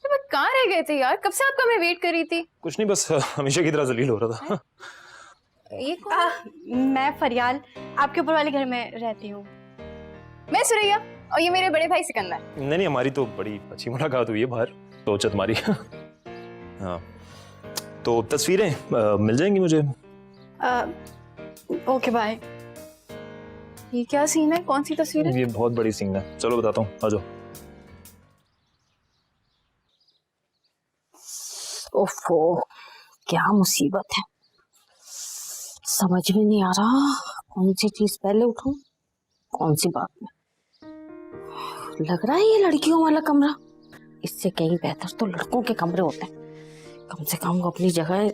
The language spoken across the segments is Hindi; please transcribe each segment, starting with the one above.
कहाँ रह गए थे यार? कब से आपका मैं वेट कर रही थी। कुछ नहीं, बस हमेशा की तरह जलील हो रहा था। ये कौन? मैं फरियाल आपके ऊपर वाले घर में रहती हूँ। मैं सुरैया और ये मेरे बड़े भाई सिकंदर। नहीं, हमारी तो बड़ी अच्छी मुलाकात हुई है बाहर, सोचा तुम्हारी। हाँ, तो तस्वीरें मिल जाएंगी मुझे। Okay bye. ये क्या सीन है? कौन सी तस्वीर है? ये बहुत बड़ी सीन है, चलो बताता हूँ, आ जाओ। ओफो, क्या मुसीबत है, समझ में नहीं आ रहा कौन सी चीज पहले उठाऊं, कौन सी बात में। लग रहा है ये लड़कियों वाला कमरा, इससे कहीं बेहतर तो लड़कों के कमरे होते हैं। कम से कम वो अपनी जगह,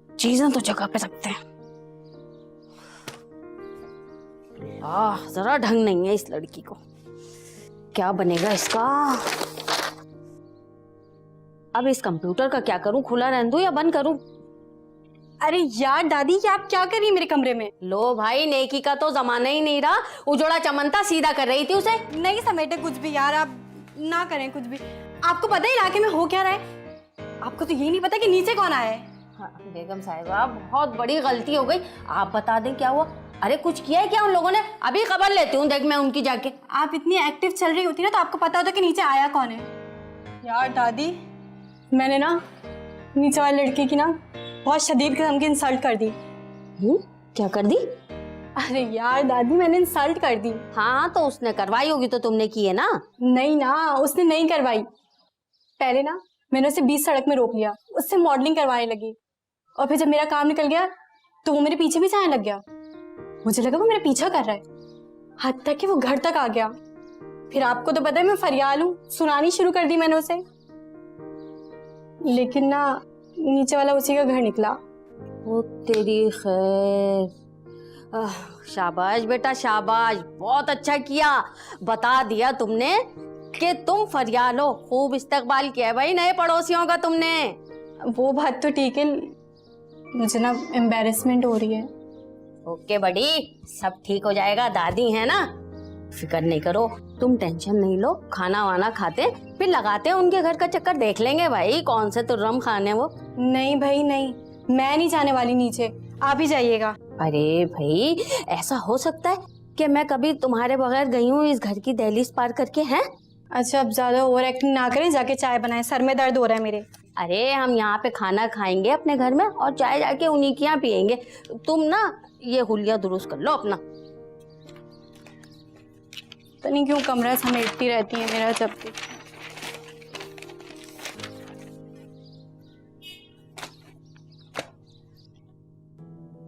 चीजें तो जगह पे रखते हैं। जरा ढंग नहीं है इस लड़की को, क्या बनेगा इसका। अब इस कंप्यूटर का क्या करूं, खुला रहने दूं या बंद करूं? अरे यार दादी, ये आप क्या कर रही है मेरे कमरे में? लो भाई, नेकी का तो जमाना ही नहीं रहा। उजड़ा चमनता सीधा कर रही थी उसे। नहीं समेटे कुछ भी यार, आप ना करें कुछ भी। आपको पता है इलाके में हो क्या रहा है? आपको तो ये नहीं पता कि नीचे कौन आया है। हाँ, बेगम साहिबा बहुत बड़ी गलती हो गई, आप बता दें क्या हुआ। अरे कुछ किया है क्या उन लोगों ने? अभी खबर लेती हूँ, देख मैं उनकी जाके। आप इतनी एक्टिव चल रही होती ना तो आपको पता होता कि नीचे आया कौन है। यार दादी, मैंने ना नीचे वाली लड़की की ना बहुत शदीद किस्म की इंसल्ट कर दी। क्या कर दी? अरे यार दादी, मैंने इंसल्ट कर दी। हाँ तो उसने करवाई होगी तो तुमने की है ना? नहीं ना, उसने नहीं करवाई। पहले ना मैंने उसे बीच सड़क में रोक लिया, उससे मॉडलिंग करवाने लगी, और फिर जब मेरा काम निकल गया तो वो मेरे पीछे भी जाने लग गया। मुझे लगा वो मेरा पीछा कर रहा है, हद तक कि वो घर तक आ गया। फिर आपको तो पता है मैं फरियाल हूँ, सुनानी शुरू कर दी मैंने उसे। लेकिन ना नीचे वाला उसी का घर निकला। वो तेरी खैर। शाबाश बेटा शाबाश, बहुत अच्छा किया, बता दिया तुमने कि तुम फरियाल हो। खूब इस्तकबाल किया है भाई नए पड़ोसियों का तुमने। वो बात तो ठीक है, मुझे ना एम्बैरेसमेंट हो रही है। ओके बड़ी, सब ठीक हो जाएगा, दादी है ना, फिक्र नहीं करो, तुम टेंशन नहीं लो। खाना वाना खाते फिर लगाते हैं उनके घर का चक्कर, देख लेंगे भाई कौन से तुर्रम खाने वो। नहीं भाई नहीं, मैं नहीं जाने वाली नीचे, आप ही जाइएगा। अरे भाई, ऐसा हो सकता है कि मैं कभी तुम्हारे बगैर गई हूँ इस घर की दहलीज पार करके? हैं? अच्छा अब ज्यादा ओवर एक्टिंग ना करें, जाके चाय बनाएं, सर में दर्द हो रहा है मेरे। अरे हम यहाँ पे खाना खाएंगे अपने घर में और चाय जाके उन्हीं के यहाँ पियेंगे। तुम ना ये हुलिया दुरुस्त कर लो अपना। पता नहीं क्यों कमरा समेटती रहती है मेरा जब भी।